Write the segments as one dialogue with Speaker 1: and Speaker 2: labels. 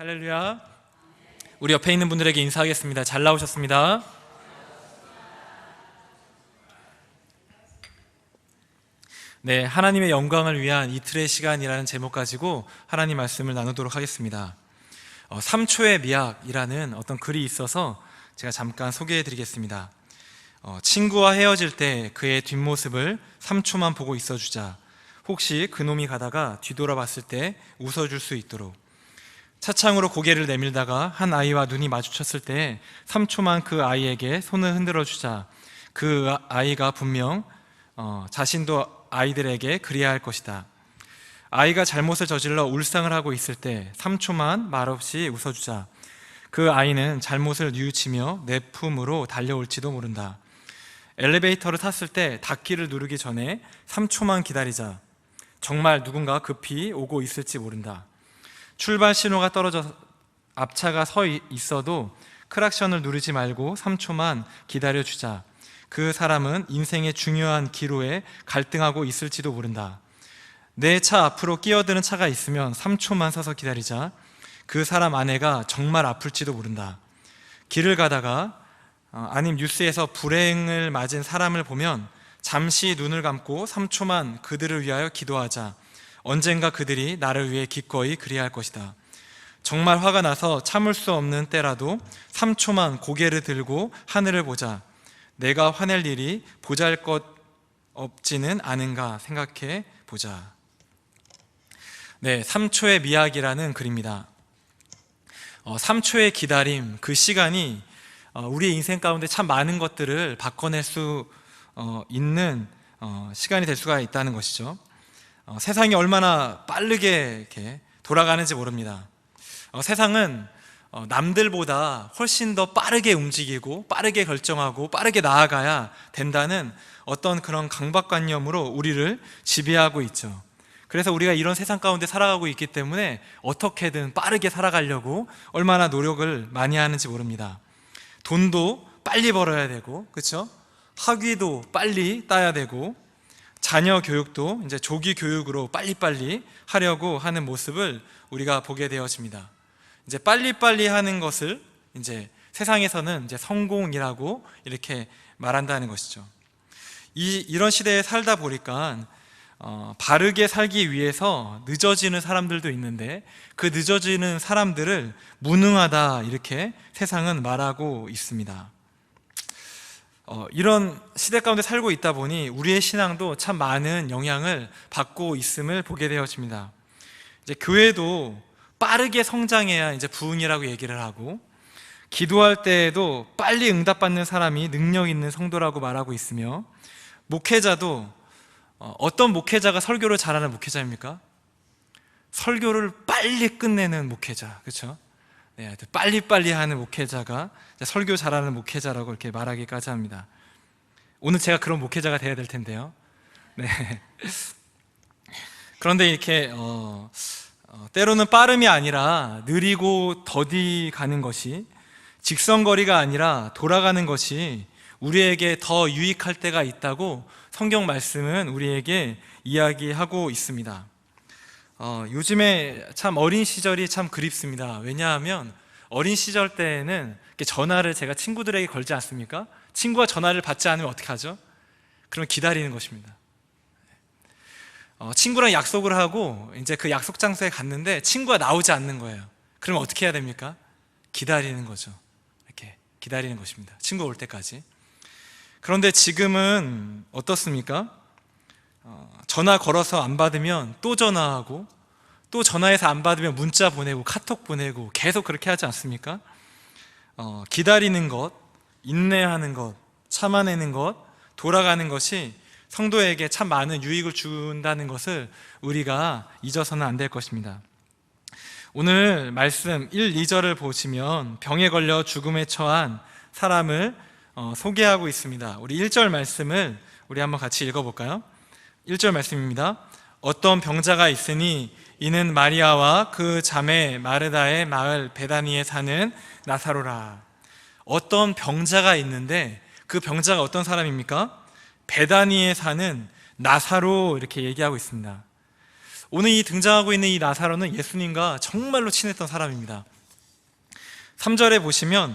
Speaker 1: 할렐루야. 우리 옆에 있는 분들에게 인사하겠습니다. 잘 나오셨습니다. 네, 하나님의 영광을 위한 이틀의 시간이라는 제목 가지고 하나님 말씀을 나누도록 하겠습니다. 3초의 미학이라는 어떤 글이 있어서 제가 잠깐 소개해 드리겠습니다. 친구와 헤어질 때 그의 뒷모습을 3초만 보고 있어주자. 혹시 그놈이 가다가 뒤돌아봤을 때 웃어줄 수 있도록. 차창으로 고개를 내밀다가 한 아이와 눈이 마주쳤을 때 3초만 그 아이에게 손을 흔들어 주자. 그 아이가 분명 자신도 아이들에게 그리야 할 것이다. 아이가 잘못을 저질러 울상을 하고 있을 때 3초만 말없이 웃어주자. 그 아이는 잘못을 뉘우치며 내 품으로 달려올지도 모른다. 엘리베이터를 탔을 때 닫기를 누르기 전에 3초만 기다리자. 정말 누군가 급히 오고 있을지 모른다. 출발 신호가 떨어져 앞차가 서 있어도 크락션을 누르지 말고 3초만 기다려주자. 그 사람은 인생의 중요한 기로에 갈등하고 있을지도 모른다. 내 차 앞으로 끼어드는 차가 있으면 3초만 서서 기다리자. 그 사람 아내가 정말 아플지도 모른다. 길을 가다가 아님 뉴스에서 불행을 맞은 사람을 보면 잠시 눈을 감고 3초만 그들을 위하여 기도하자. 언젠가 그들이 나를 위해 기꺼이 그리할 것이다. 정말 화가 나서 참을 수 없는 때라도 3초만 고개를 들고 하늘을 보자. 내가 화낼 일이 보잘것 없지는 않은가 생각해 보자. 네, 3초의 미학이라는 글입니다. 3초의 기다림, 그 시간이 우리의 인생 가운데 참 많은 것들을 바꿔낼 수 있는 시간이 될 수가 있다는 것이죠. 세상이 얼마나 빠르게 이렇게 돌아가는지 모릅니다. 세상은 남들보다 훨씬 더 빠르게 움직이고 빠르게 결정하고 빠르게 나아가야 된다는 어떤 그런 강박관념으로 우리를 지배하고 있죠. 그래서 우리가 이런 세상 가운데 살아가고 있기 때문에 어떻게든 빠르게 살아가려고 얼마나 노력을 많이 하는지 모릅니다. 돈도 빨리 벌어야 되고, 그렇죠? 학위도 빨리 따야 되고, 자녀 교육도 이제 조기 교육으로 빨리빨리 하려고 하는 모습을 우리가 보게 되어집니다. 이제 빨리빨리 하는 것을 이제 세상에서는 이제 성공이라고 이렇게 말한다는 것이죠. 이런 시대에 살다 보니까 바르게 살기 위해서 늦어지는 사람들도 있는데 그 늦어지는 사람들을 무능하다 이렇게 세상은 말하고 있습니다. 이런 시대 가운데 살고 있다 보니 우리의 신앙도 참 많은 영향을 받고 있음을 보게 되어집니다. 이제 교회도 빠르게 성장해야 이제 부흥이라고 얘기를 하고, 기도할 때에도 빨리 응답받는 사람이 능력 있는 성도라고 말하고 있으며, 목회자도 어떤 목회자가 설교를 잘하는 목회자입니까? 설교를 빨리 끝내는 목회자, 그렇죠? 네, 빨리빨리 하는 목회자가 설교 잘하는 목회자라고 이렇게 말하기까지 합니다. 오늘 제가 그런 목회자가 돼야 될 텐데요. 네. 그런데 이렇게 때로는 빠름이 아니라 느리고 더디 가는 것이, 직선거리가 아니라 돌아가는 것이 우리에게 더 유익할 때가 있다고 성경 말씀은 우리에게 이야기하고 있습니다. 요즘에 참 어린 시절이 참 그립습니다. 왜냐하면 어린 시절 때에는 전화를 제가 친구들에게 걸지 않습니까? 친구가 전화를 받지 않으면 어떻게 하죠? 그러면 기다리는 것입니다. 친구랑 약속을 하고 이제 그 약속 장소에 갔는데 친구가 나오지 않는 거예요. 그러면 어떻게 해야 됩니까? 기다리는 거죠. 이렇게 기다리는 것입니다. 친구가 올 때까지. 그런데 지금은 어떻습니까? 전화 걸어서 안 받으면 또 전화하고, 또 전화해서 안 받으면 문자 보내고 카톡 보내고 계속 그렇게 하지 않습니까? 기다리는 것, 인내하는 것, 참아내는 것, 돌아가는 것이 성도에게 참 많은 유익을 준다는 것을 우리가 잊어서는 안 될 것입니다. 오늘 말씀 1, 2절을 보시면 병에 걸려 죽음에 처한 사람을 소개하고 있습니다. 우리 1절 말씀을 우리 한번 같이 읽어볼까요? 1절 말씀입니다. 어떤 병자가 있으니 이는 마리아와 그 자매 마르다의 마을 베다니에 사는 나사로라. 어떤 병자가 있는데 그 병자가 어떤 사람입니까? 베다니에 사는 나사로, 이렇게 얘기하고 있습니다. 오늘 이 등장하고 있는 이 나사로는 예수님과 정말로 친했던 사람입니다. 3절에 보시면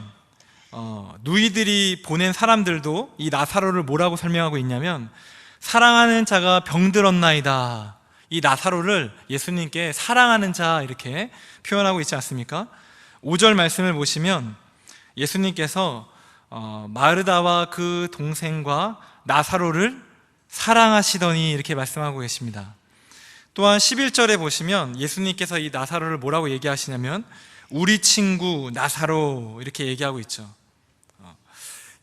Speaker 1: 누이들이 보낸 사람들도 이 나사로를 뭐라고 설명하고 있냐면 사랑하는 자가 병들었나이다. 이 나사로를 예수님께 사랑하는 자 이렇게 표현하고 있지 않습니까? 5절 말씀을 보시면 예수님께서 마르다와 그 동생과 나사로를 사랑하시더니 이렇게 말씀하고 계십니다. 또한 11절에 보시면 예수님께서 이 나사로를 뭐라고 얘기하시냐면 우리 친구 나사로 이렇게 얘기하고 있죠.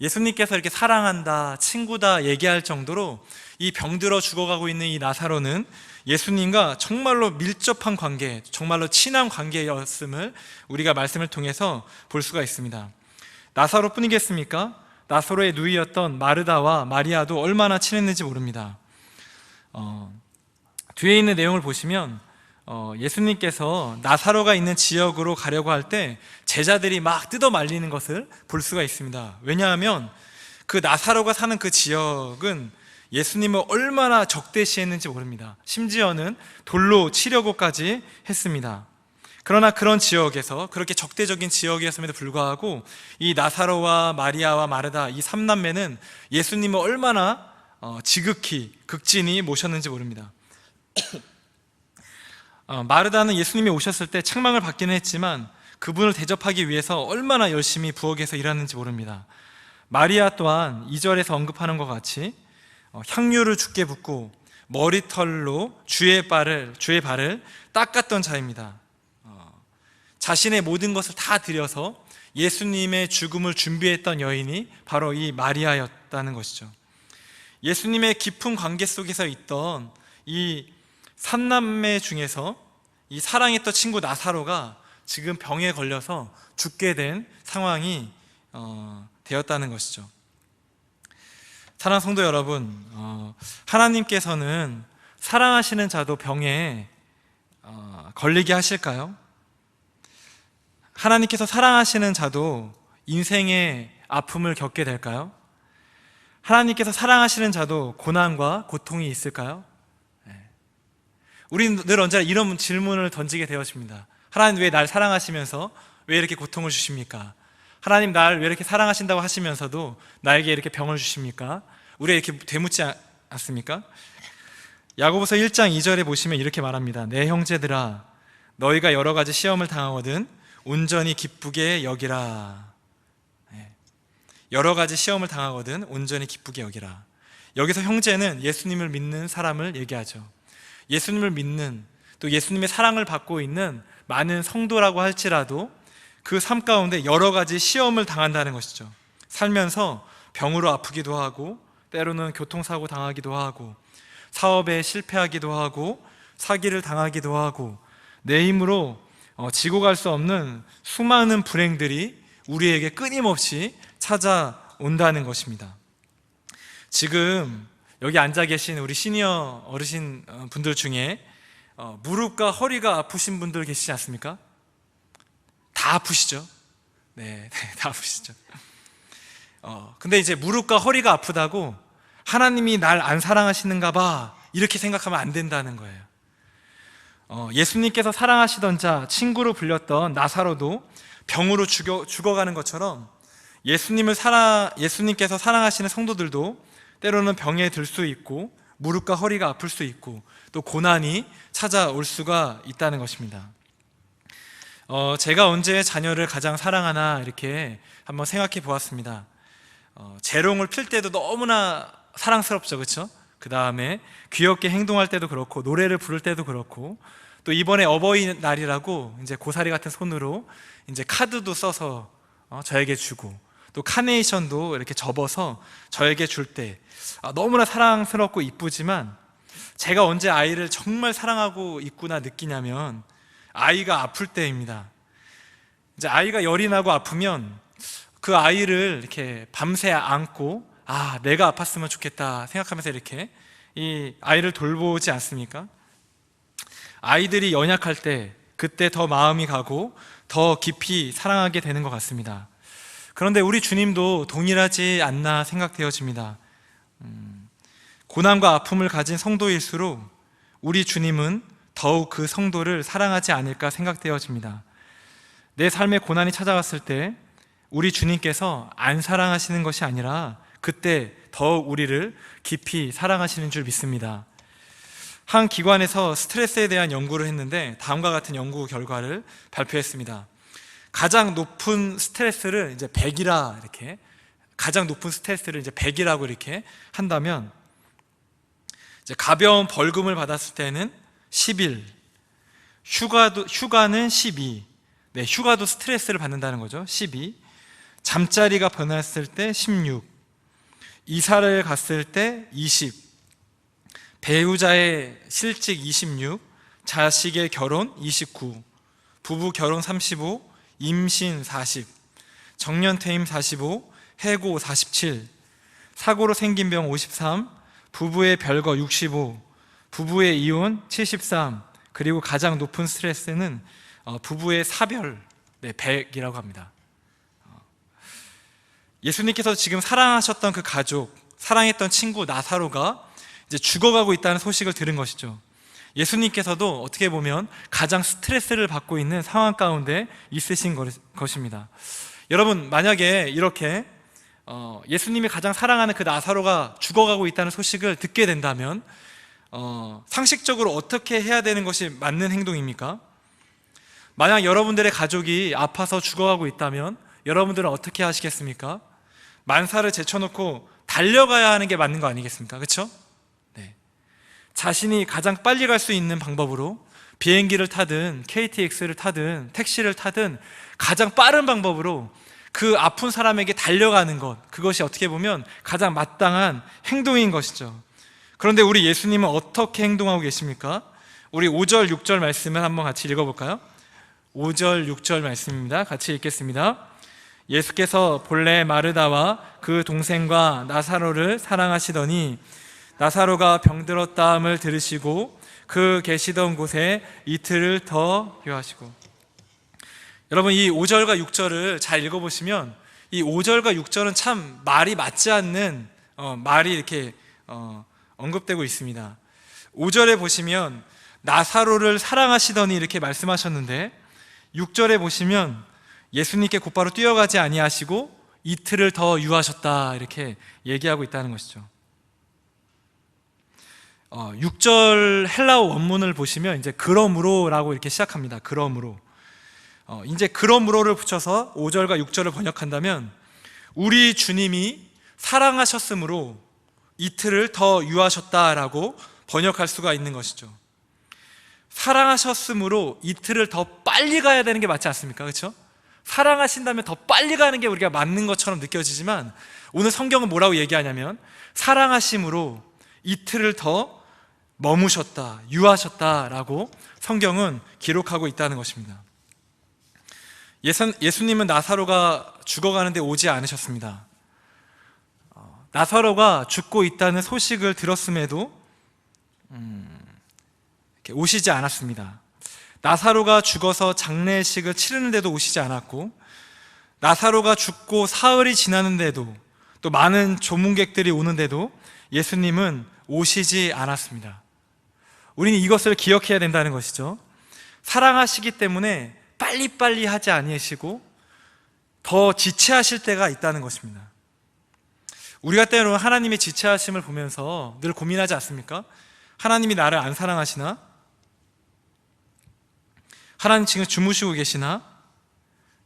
Speaker 1: 예수님께서 이렇게 사랑한다, 친구다 얘기할 정도로 이 병들어 죽어가고 있는 이 나사로는 예수님과 정말로 밀접한 관계, 정말로 친한 관계였음을 우리가 말씀을 통해서 볼 수가 있습니다. 나사로뿐이겠습니까? 나사로의 누이였던 마르다와 마리아도 얼마나 친했는지 모릅니다. 뒤에 있는 내용을 보시면 예수님께서 나사로가 있는 지역으로 가려고 할 때 제자들이 막 뜯어 말리는 것을 볼 수가 있습니다. 왜냐하면 그 나사로가 사는 그 지역은 예수님을 얼마나 적대시했는지 모릅니다. 심지어는 돌로 치려고까지 했습니다. 그러나 그런 지역에서, 그렇게 적대적인 지역이었음에도 불구하고 이 나사로와 마리아와 마르다 이 3남매는 예수님을 얼마나 지극히 극진히 모셨는지 모릅니다. 마르다는 예수님이 오셨을 때 책망을 받기는 했지만 그분을 대접하기 위해서 얼마나 열심히 부엌에서 일하는지 모릅니다. 마리아 또한 2절에서 언급하는 것 같이 향유를 죽게 붓고 머리털로 주의 발을 닦았던 자입니다. 자신의 모든 것을 다 들여서 예수님의 죽음을 준비했던 여인이 바로 이 마리아였다는 것이죠. 예수님의 깊은 관계 속에서 있던 이 삼남매 중에서 이 사랑했던 친구 나사로가 지금 병에 걸려서 죽게 된 상황이 되었다는 것이죠. 사랑하는 성도 여러분, 하나님께서는 사랑하시는 자도 병에 걸리게 하실까요? 하나님께서 사랑하시는 자도 인생의 아픔을 겪게 될까요? 하나님께서 사랑하시는 자도 고난과 고통이 있을까요? 우리는 늘 언제나 이런 질문을 던지게 되어집니다. 하나님 왜 날 사랑하시면서 왜 이렇게 고통을 주십니까? 하나님 날 왜 이렇게 사랑하신다고 하시면서도 나에게 이렇게 병을 주십니까? 우리가 이렇게 되묻지 않습니까? 야고보서 1장 2절에 보시면 이렇게 말합니다. 내 형제들아 너희가 여러 가지 시험을 당하거든 온전히 기쁘게 여기라. 여러 가지 시험을 당하거든 온전히 기쁘게 여기라. 여기서 형제는 예수님을 믿는 사람을 얘기하죠. 예수님을 믿는, 또 예수님의 사랑을 받고 있는 많은 성도라고 할지라도 그 삶 가운데 여러 가지 시험을 당한다는 것이죠. 살면서 병으로 아프기도 하고 때로는 교통사고 당하기도 하고 사업에 실패하기도 하고 사기를 당하기도 하고 내 힘으로 지고 갈 수 없는 수많은 불행들이 우리에게 끊임없이 찾아온다는 것입니다. 지금 여기 앉아 계신 우리 시니어 어르신 분들 중에 무릎과 허리가 아프신 분들 계시지 않습니까? 다 아프시죠? 네, 다 아프시죠. 근데 이제 무릎과 허리가 아프다고 하나님이 날 안 사랑하시는가 봐 이렇게 생각하면 안 된다는 거예요. 예수님께서 사랑하시던 자, 친구로 불렸던 나사로도 병으로 죽어가는 것처럼 예수님께서 사랑하시는 성도들도 때로는 병에 들 수 있고 무릎과 허리가 아플 수 있고 또 고난이 찾아올 수가 있다는 것입니다. 제가 언제 자녀를 가장 사랑하나 이렇게 한번 생각해 보았습니다. 재롱을 필 때도 너무나 사랑스럽죠, 그렇죠? 그 다음에 귀엽게 행동할 때도 그렇고 노래를 부를 때도 그렇고 또 이번에 어버이날이라고 이제 고사리 같은 손으로 이제 카드도 써서 저에게 주고 또 카네이션도 이렇게 접어서 저에게 줄 때 너무나 사랑스럽고 이쁘지만 제가 언제 아이를 정말 사랑하고 있구나 느끼냐면 아이가 아플 때입니다. 이제 아이가 열이 나고 아프면 그 아이를 이렇게 밤새 안고 내가 아팠으면 좋겠다 생각하면서 이렇게 이 아이를 돌보지 않습니까? 아이들이 연약할 때 그때 더 마음이 가고 더 깊이 사랑하게 되는 것 같습니다. 그런데 우리 주님도 동일하지 않나 생각되어집니다. 고난과 아픔을 가진 성도일수록 우리 주님은 더욱 그 성도를 사랑하지 않을까 생각되어집니다. 내 삶에 고난이 찾아왔을 때 우리 주님께서 안 사랑하시는 것이 아니라 그때 더욱 우리를 깊이 사랑하시는 줄 믿습니다. 한 기관에서 스트레스에 대한 연구를 했는데 다음과 같은 연구 결과를 발표했습니다. 가장 높은 스트레스를 이제 100이라 이렇게 가장 높은 스트레스를 이제 100이라고 이렇게 한다면 이제 가벼운 벌금을 받았을 때는 11, 휴가는 12, 네, 휴가도 스트레스를 받는다는 거죠. 12, 잠자리가 변했을 때 16, 이사를 갔을 때 20, 배우자의 실직 26, 자식의 결혼 29, 부부 결혼 35, 임신 40, 정년퇴임 45, 해고 47, 사고로 생긴 병 53, 부부의 별거 65, 부부의 이혼 73, 그리고 가장 높은 스트레스는 부부의 사별 100이라고 합니다. 예수님께서 지금 사랑하셨던 그 가족, 사랑했던 친구 나사로가 이제 죽어가고 있다는 소식을 들은 것이죠. 예수님께서도 어떻게 보면 가장 스트레스를 받고 있는 상황 가운데 있으신 것입니다. 여러분, 만약에 이렇게 예수님이 가장 사랑하는 그 나사로가 죽어가고 있다는 소식을 듣게 된다면 상식적으로 어떻게 해야 되는 것이 맞는 행동입니까? 만약 여러분들의 가족이 아파서 죽어가고 있다면 여러분들은 어떻게 하시겠습니까? 만사를 제쳐놓고 달려가야 하는 게 맞는 거 아니겠습니까? 그렇죠? 네. 자신이 가장 빨리 갈 수 있는 방법으로 비행기를 타든 KTX를 타든 택시를 타든 가장 빠른 방법으로 그 아픈 사람에게 달려가는 것, 그것이 어떻게 보면 가장 마땅한 행동인 것이죠. 그런데 우리 예수님은 어떻게 행동하고 계십니까? 우리 5절, 6절 말씀을 한번 같이 읽어볼까요? 5절, 6절 말씀입니다. 같이 읽겠습니다. 예수께서 본래 마르다와 그 동생과 나사로를 사랑하시더니 나사로가 병들었다함을 들으시고 그 계시던 곳에 이틀을 더 유하시고. 여러분, 이 5절과 6절을 잘 읽어보시면 이 5절과 6절은 참 말이 맞지 않는 말이 이렇게 언급되고 있습니다. 5절에 보시면 나사로를 사랑하시더니 이렇게 말씀하셨는데 6절에 보시면 예수님께 곧바로 뛰어가지 아니하시고 이틀을 더 유하셨다 이렇게 얘기하고 있다는 것이죠. 6절 헬라어 원문을 보시면 이제 그러므로라고 이렇게 시작합니다. 그러므로. 이제 그러므로를 붙여서 5절과 6절을 번역한다면 우리 주님이 사랑하셨으므로 이틀을 더 유하셨다라고 번역할 수가 있는 것이죠. 사랑하셨으므로 이틀을 더 빨리 가야 되는 게 맞지 않습니까? 그렇죠? 사랑하신다면 더 빨리 가는 게 우리가 맞는 것처럼 느껴지지만 오늘 성경은 뭐라고 얘기하냐면 사랑하심으로 이틀을 더 머무셨다, 유하셨다라고 성경은 기록하고 있다는 것입니다. 예수님은 나사로가 죽어가는데 오지 않으셨습니다. 나사로가 죽고 있다는 소식을 들었음에도 오시지 않았습니다. 나사로가 죽어서 장례식을 치르는데도 오시지 않았고, 나사로가 죽고 사흘이 지나는데도 또 많은 조문객들이 오는데도 예수님은 오시지 않았습니다. 우리는 이것을 기억해야 된다는 것이죠. 사랑하시기 때문에 빨리빨리 하지 아니하시고 더 지체하실 때가 있다는 것입니다. 우리가 때로는 하나님의 지체하심을 보면서 늘 고민하지 않습니까? 하나님이 나를 안 사랑하시나? 하나님 지금 주무시고 계시나?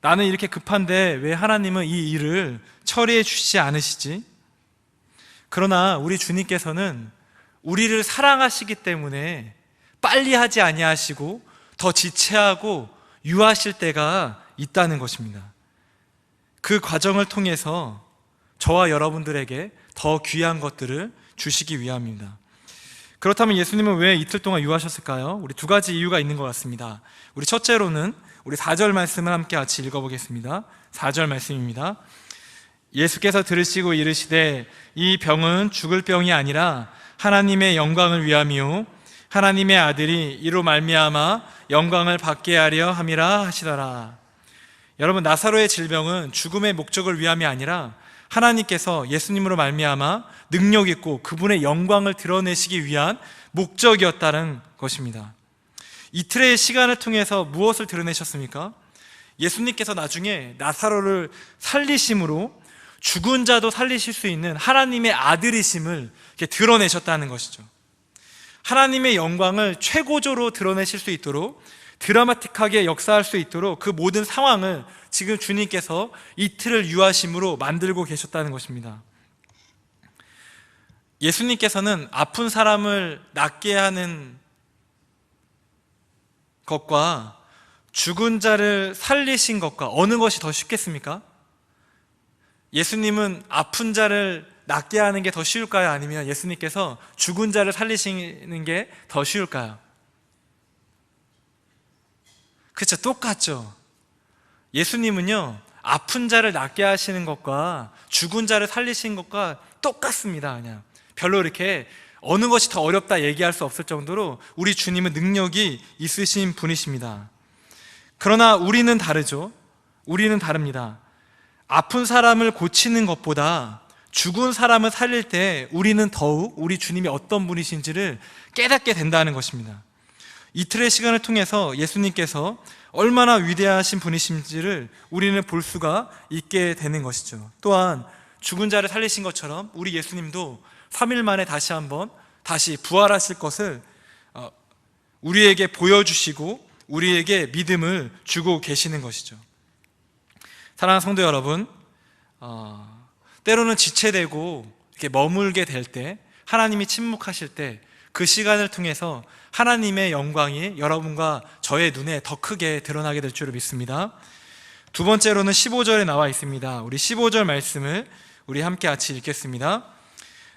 Speaker 1: 나는 이렇게 급한데 왜 하나님은 이 일을 처리해 주시지 않으시지? 그러나 우리 주님께서는 우리를 사랑하시기 때문에 빨리 하지 아니하시고 더 지체하고 유하실 때가 있다는 것입니다. 그 과정을 통해서 저와 여러분들에게 더 귀한 것들을 주시기 위함입니다. 그렇다면 예수님은 왜 이틀 동안 유하셨을까요? 우리 두 가지 이유가 있는 것 같습니다. 우리 첫째로는 우리 4절 말씀을 함께 같이 읽어보겠습니다. 4절 말씀입니다. 예수께서 들으시고 이르시되 이 병은 죽을 병이 아니라 하나님의 영광을 위함이요 하나님의 아들이 이로 말미암아 영광을 받게 하려 함이라 하시더라. 여러분, 나사로의 질병은 죽음의 목적을 위함이 아니라 하나님께서 예수님으로 말미암아 능력 있고 그분의 영광을 드러내시기 위한 목적이었다는 것입니다. 이틀의 시간을 통해서 무엇을 드러내셨습니까? 예수님께서 나중에 나사로를 살리심으로 죽은 자도 살리실 수 있는 하나님의 아들이심을 이렇게 드러내셨다는 것이죠. 하나님의 영광을 최고조로 드러내실 수 있도록, 드라마틱하게 역사할 수 있도록 그 모든 상황을 지금 주님께서 이틀을 유하심으로 만들고 계셨다는 것입니다. 예수님께서는 아픈 사람을 낫게 하는 것과 죽은 자를 살리신 것과 어느 것이 더 쉽겠습니까? 예수님은 아픈 자를 낫게 하는 게 더 쉬울까요? 아니면 예수님께서 죽은 자를 살리시는 게 더 쉬울까요? 그렇죠, 똑같죠. 예수님은요, 아픈 자를 낫게 하시는 것과 죽은 자를 살리시는 것과 똑같습니다. 그냥 별로 이렇게 어느 것이 더 어렵다 얘기할 수 없을 정도로 우리 주님은 능력이 있으신 분이십니다. 그러나 우리는 다르죠. 우리는 다릅니다. 아픈 사람을 고치는 것보다 죽은 사람을 살릴 때 우리는 더욱 우리 주님이 어떤 분이신지를 깨닫게 된다는 것입니다. 이틀의 시간을 통해서 예수님께서 얼마나 위대하신 분이신지를 우리는 볼 수가 있게 되는 것이죠. 또한 죽은 자를 살리신 것처럼 우리 예수님도 3일 만에 다시 부활하실 것을 우리에게 보여주시고 우리에게 믿음을 주고 계시는 것이죠. 사랑하는 성도 여러분, 때로는 지체되고 이렇게 머물게 될 때, 하나님이 침묵하실 때 그 시간을 통해서 하나님의 영광이 여러분과 저의 눈에 더 크게 드러나게 될 줄을 믿습니다. 두 번째로는 15절에 나와 있습니다. 우리 15절 말씀을 우리 함께 같이 읽겠습니다.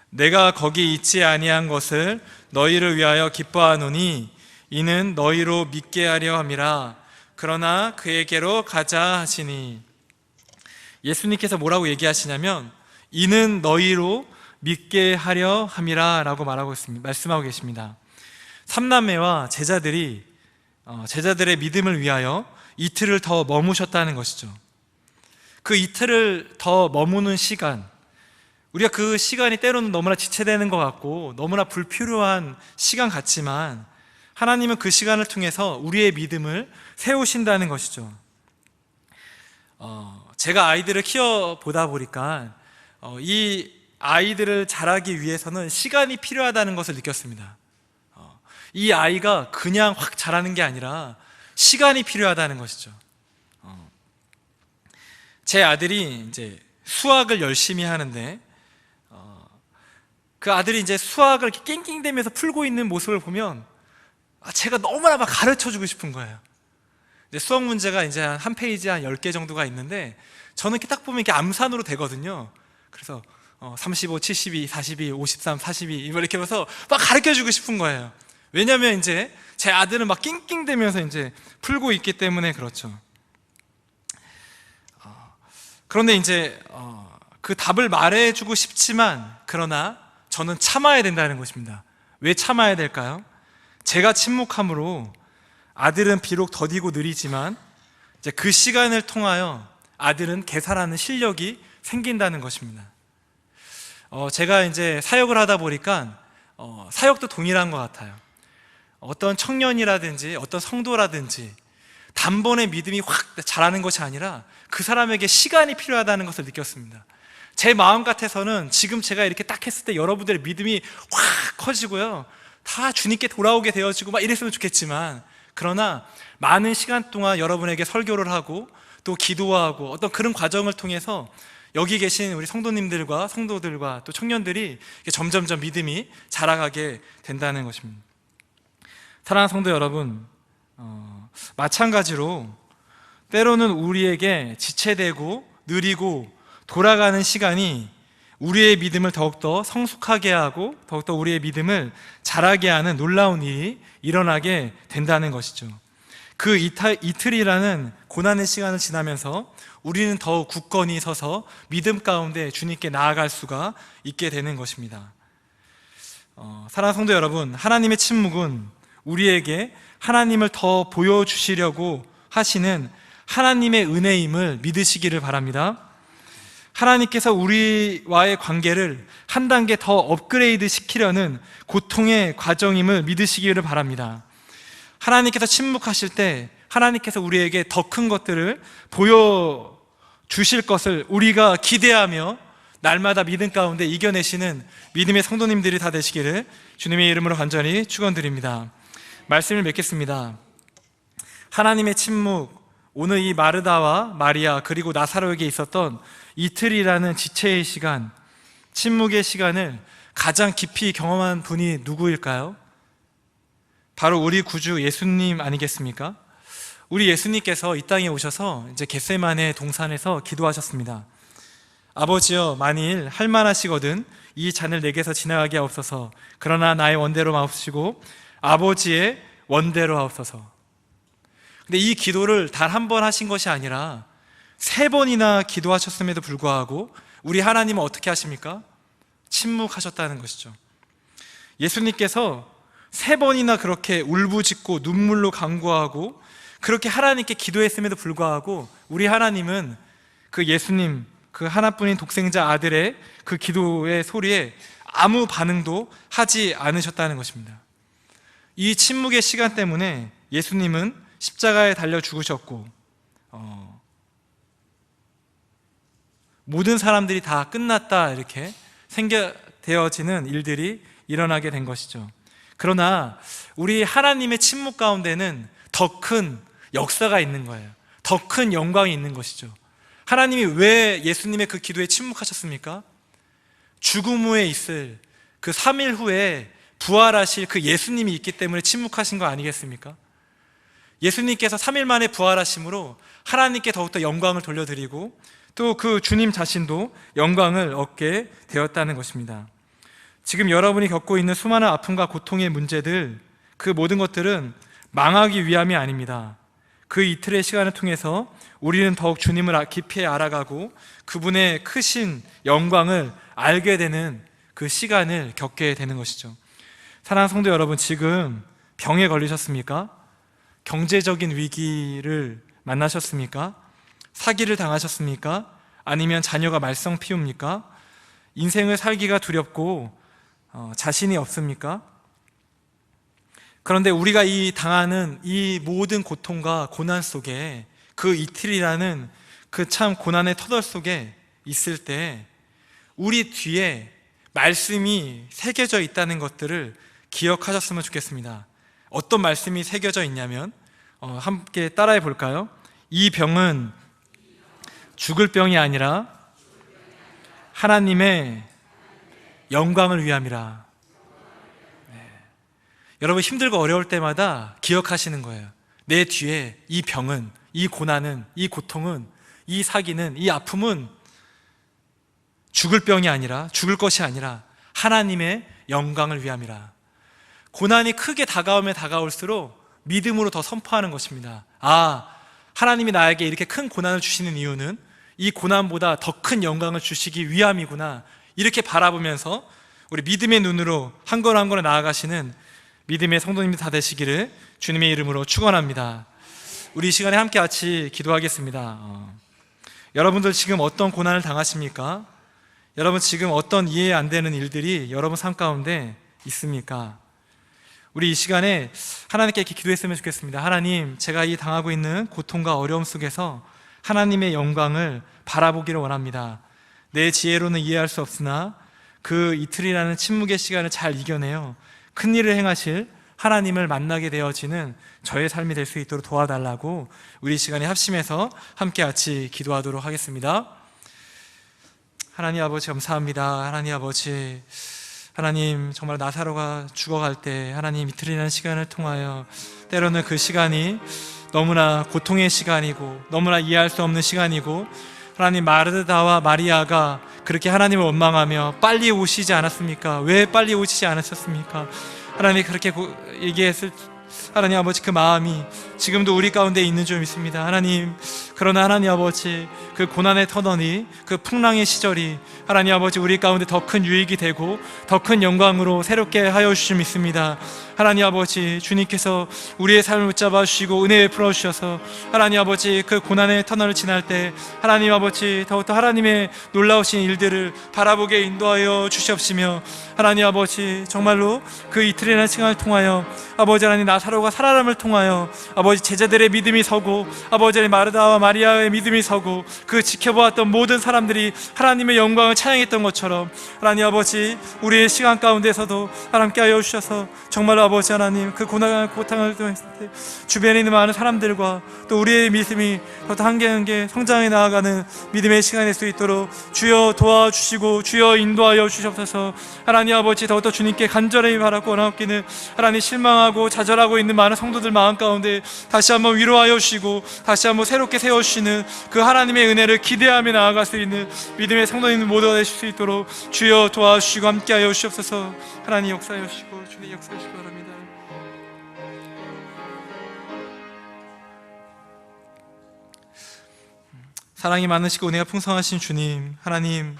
Speaker 1: 내가 거기 있지 아니한 것을 너희를 위하여 기뻐하노니 이는 너희로 믿게 하려 함이라. 그러나 그에게로 가자 하시니, 예수님께서 뭐라고 얘기하시냐면 이는 너희로 믿게 하려 함이라 라고 말씀하고 계십니다. 삼남매와 제자들의 믿음을 위하여 이틀을 더 머무셨다는 것이죠. 그 이틀을 더 머무는 시간, 우리가 그 시간이 때로는 너무나 지체되는 것 같고 너무나 불필요한 시간 같지만 하나님은 그 시간을 통해서 우리의 믿음을 세우신다는 것이죠. 제가 아이들을 키워보다 보니까 이 아이들을 자라기 위해서는 시간이 필요하다는 것을 느꼈습니다. 이 아이가 그냥 확 자라는 게 아니라 시간이 필요하다는 것이죠. 제 아들이 이제 수학을 열심히 하는데 그 아들이 이제 수학을 이렇게 낑낑대면서 풀고 있는 모습을 보면 제가 너무나 막 가르쳐주고 싶은 거예요. 이제 수학 문제가 이제 한 페이지 한 10개 정도가 있는데 저는 이렇게 딱 보면 이렇게 암산으로 되거든요. 그래서 35, 72, 42, 53, 42 이렇게 해서 막 가르쳐주고 싶은 거예요. 왜냐면 이제 제 아들은 막 낑낑대면서 이제 풀고 있기 때문에 그렇죠. 그런데 이제 그 답을 말해주고 싶지만 그러나 저는 참아야 된다는 것입니다. 왜 참아야 될까요? 제가 침묵함으로 아들은 비록 더디고 느리지만 이제 그 시간을 통하여 아들은 계산하는 실력이 생긴다는 것입니다. 제가 이제 사역을 하다 보니까 사역도 동일한 것 같아요. 어떤 청년이라든지 어떤 성도라든지 단번에 믿음이 확 자라는 것이 아니라 그 사람에게 시간이 필요하다는 것을 느꼈습니다. 제 마음 같아서는 지금 제가 이렇게 딱 했을 때 여러분들의 믿음이 확 커지고요, 다 주님께 돌아오게 되어지고 막 이랬으면 좋겠지만, 그러나 많은 시간 동안 여러분에게 설교를 하고 또 기도하고 어떤 그런 과정을 통해서 여기 계신 우리 성도님들과 성도들과 또 청년들이 점점점 믿음이 자라가게 된다는 것입니다. 사랑하는 성도 여러분, 마찬가지로 때로는 우리에게 지체되고 느리고 돌아가는 시간이 우리의 믿음을 더욱더 성숙하게 하고 더욱더 우리의 믿음을 자라게 하는 놀라운 일이 일어나게 된다는 것이죠. 그 이틀이라는 고난의 시간을 지나면서 우리는 더욱 굳건히 서서 믿음 가운데 주님께 나아갈 수가 있게 되는 것입니다. 사랑하는 성도 여러분, 하나님의 침묵은 우리에게 하나님을 더 보여주시려고 하시는 하나님의 은혜임을 믿으시기를 바랍니다. 하나님께서 우리와의 관계를 한 단계 더 업그레이드 시키려는 고통의 과정임을 믿으시기를 바랍니다. 하나님께서 침묵하실 때 하나님께서 우리에게 더 큰 것들을 보여주실 것을 우리가 기대하며 날마다 믿음 가운데 이겨내시는 믿음의 성도님들이 다 되시기를 주님의 이름으로 간절히 축원드립니다. 말씀을 맺겠습니다. 하나님의 침묵, 오늘 이 마르다와 마리아 그리고 나사로에게 있었던 이틀이라는 지체의 시간, 침묵의 시간을 가장 깊이 경험한 분이 누구일까요? 바로 우리 구주 예수님 아니겠습니까? 우리 예수님께서 이 땅에 오셔서 이제 겟세마네 동산에서 기도하셨습니다. 아버지여, 만일 할만하시거든 이 잔을 내게서 지나가게 하옵소서. 그러나 나의 원대로 마옵시고 아버지의 원대로 하옵소서. 근데 이 기도를 단 한 번 하신 것이 아니라 3번이나 기도하셨음에도 불구하고 우리 하나님은 어떻게 하십니까? 침묵하셨다는 것이죠. 예수님께서 3번이나 그렇게 울부짖고 눈물로 간구하고 그렇게 하나님께 기도했음에도 불구하고 우리 하나님은 그 예수님, 그 하나뿐인 독생자 아들의 그 기도의 소리에 아무 반응도 하지 않으셨다는 것입니다. 이 침묵의 시간 때문에 예수님은 십자가에 달려 죽으셨고 모든 사람들이 다 끝났다 이렇게 되어지는 일들이 일어나게 된 것이죠. 그러나 우리 하나님의 침묵 가운데는 더 큰 역사가 있는 거예요. 더 큰 영광이 있는 것이죠. 하나님이 왜 예수님의 그 기도에 침묵하셨습니까? 죽음 후에 있을 그 3일 후에 부활하실 그 예수님이 있기 때문에 침묵하신 거 아니겠습니까? 예수님께서 3일 만에 부활하심으로 하나님께 더욱더 영광을 돌려드리고 또 그 주님 자신도 영광을 얻게 되었다는 것입니다. 지금 여러분이 겪고 있는 수많은 아픔과 고통의 문제들, 그 모든 것들은 망하기 위함이 아닙니다. 그 이틀의 시간을 통해서 우리는 더욱 주님을 깊이 알아가고 그분의 크신 영광을 알게 되는 그 시간을 겪게 되는 것이죠. 사랑하는 성도 여러분, 지금 병에 걸리셨습니까? 경제적인 위기를 만나셨습니까? 사기를 당하셨습니까? 아니면 자녀가 말썽 피웁니까? 인생을 살기가 두렵고 자신이 없습니까? 그런데 우리가 당하는 이 모든 고통과 고난 속에 그 이틀이라는 그 참 고난의 터널 속에 있을 때 우리 뒤에 말씀이 새겨져 있다는 것들을 기억하셨으면 좋겠습니다. 어떤 말씀이 새겨져 있냐면 함께 따라해 볼까요? 이 병은 죽을 병이 아니라 하나님의 영광을 위함이라. 여러분 힘들고 어려울 때마다 기억하시는 거예요. 내 뒤에 이 병은, 이 고난은, 이 고통은, 이 사기는, 이 아픔은 죽을 병이 아니라, 죽을 것이 아니라 하나님의 영광을 위함이라. 고난이 크게 다가오면 다가올수록 믿음으로 더 선포하는 것입니다. 하나님이 나에게 이렇게 큰 고난을 주시는 이유는 이 고난보다 더 큰 영광을 주시기 위함이구나. 이렇게 바라보면서 우리 믿음의 눈으로 한 걸음 한 걸음 나아가시는 믿음의 성도님들 다 되시기를 주님의 이름으로 축원합니다. 우리 이 시간에 함께 같이 기도하겠습니다. 여러분들 지금 어떤 고난을 당하십니까? 여러분 지금 어떤 이해 안 되는 일들이 여러분 삶 가운데 있습니까? 우리 이 시간에 하나님께 이렇게 기도했으면 좋겠습니다. 하나님, 제가 이 당하고 있는 고통과 어려움 속에서 하나님의 영광을 바라보기를 원합니다. 내 지혜로는 이해할 수 없으나 그 이틀이라는 침묵의 시간을 잘 이겨내어 큰 일을 행하실 하나님을 만나게 되어지는 저의 삶이 될 수 있도록 도와달라고 우리 시간에 합심해서 함께 같이 기도하도록 하겠습니다. 하나님 아버지 감사합니다. 하나님 아버지, 하나님 정말 나사로가 죽어갈 때 하나님 이틀이라는 시간을 통하여 때로는 그 시간이 너무나 고통의 시간이고 너무나 이해할 수 없는 시간이고 하나님 마르다와 마리아가 그렇게 하나님을 원망하며 빨리 오시지 않았습니까? 왜 빨리 오시지 않으셨습니까? 하나님이 그렇게 얘기했을 하나님 아버지 그 마음이 지금도 우리 가운데 있는 줄 믿습니다. 하나님, 그러나 하나님 아버지 그 그 고난의 터널이, 그 풍랑의 시절이 하나님 아버지 우리 가운데 더 큰 유익이 되고 더 큰 영광으로 새롭게 하여 주실 믿습니다. 하나님 아버지, 주님께서 우리의 삶을 붙잡아 주시고 은혜 베풀어 주셔서 하나님 아버지 그 고난의 터널을 지날 때 하나님 아버지 더욱더 하나님의 놀라우신 일들을 바라보게 인도하여 주시옵시며, 하나님 아버지 정말로 그 이틀이라는 시간을 통하여 아버지 하나님 나사로가 살아남을 통하여 아버지 제자들의 믿음이 서고 아버지 하나님 마르다와 마리아의 믿음이 서고 그 지켜보았던 모든 사람들이 하나님의 영광을 찬양했던 것처럼 하나님 아버지 우리의 시간 가운데서도 하나님께 하여 주셔서 정말로 아버지 하나님 그 고난을 통했을 때 주변에 있는 많은 사람들과 또 우리의 믿음이 더 한 개 한 개 성장해 나아가는 믿음의 시간이 될 수 있도록 주여 도와주시고 주여 인도하여 주시옵소서. 하나님 아버지 더욱더 주님께 간절히 바라고 원하옵기는 하나님 실망하고 좌절하고 있는 많은 성도들 마음 가운데 다시 한번 위로하여 주시고 다시 한번 새롭게 세워주시는 그 하나님의 은혜를 기대하며 나아갈 수 있는 믿음의 성도님 모두가 되실 수 있도록 주여 도와주시고 함께하여 주시옵소서. 하나님 역사하여 주시고 주님 역사하여 주시기 바랍니다. 사랑이 많으시고 은혜가 풍성하신 주님, 하나님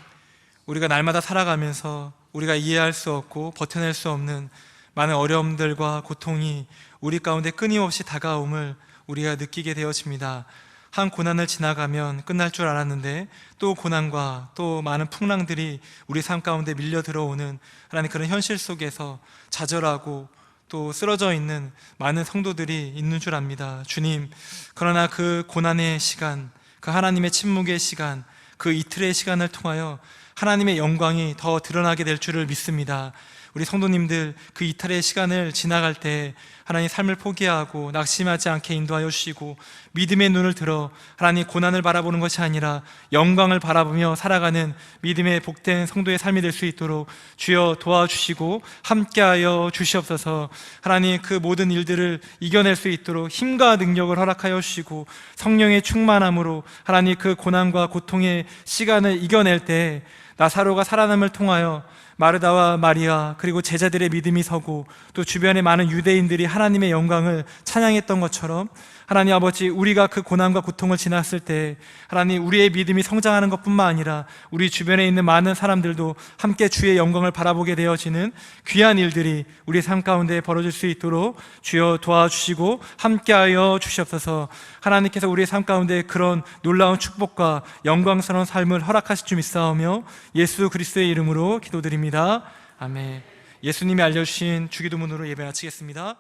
Speaker 1: 우리가 날마다 살아가면서 우리가 이해할 수 없고 버텨낼 수 없는 많은 어려움들과 고통이 우리 가운데 끊임없이 다가옴을 우리가 느끼게 되어집니다. 한 고난을 지나가면 끝날 줄 알았는데 또 고난과 또 많은 풍랑들이 우리 삶 가운데 밀려 들어오는 하나님 그런 현실 속에서 좌절하고 또 쓰러져 있는 많은 성도들이 있는 줄 압니다. 주님, 그러나 그 고난의 시간, 그 하나님의 침묵의 시간, 그 이틀의 시간을 통하여 하나님의 영광이 더 드러나게 될 줄을 믿습니다. 우리 성도님들 그 이틀의 시간을 지나갈 때 하나님 삶을 포기하고 낙심하지 않게 인도하여 주시고 믿음의 눈을 들어 하나님 고난을 바라보는 것이 아니라 영광을 바라보며 살아가는 믿음의 복된 성도의 삶이 될 수 있도록 주여 도와주시고 함께하여 주시옵소서. 하나님 그 모든 일들을 이겨낼 수 있도록 힘과 능력을 허락하여 주시고 성령의 충만함으로 하나님 그 고난과 고통의 시간을 이겨낼 때 나사로가 살아남을 통하여 마르다와 마리아 그리고 제자들의 믿음이 서고 또 주변의 많은 유대인들이 하나님의 영광을 찬양했던 것처럼 하나님 아버지 우리가 그 고난과 고통을 지났을 때 하나님 우리의 믿음이 성장하는 것뿐만 아니라 우리 주변에 있는 많은 사람들도 함께 주의 영광을 바라보게 되어지는 귀한 일들이 우리 삶 가운데 벌어질 수 있도록 주여 도와주시고 함께하여 주시옵소서. 하나님께서 우리의 삶 가운데 그런 놀라운 축복과 영광스러운 삶을 허락하실 줄 믿사오며 예수 그리스도의 이름으로 기도드립니다. 아멘. 예수님이 알려주신 주기도문으로 예배 마치겠습니다.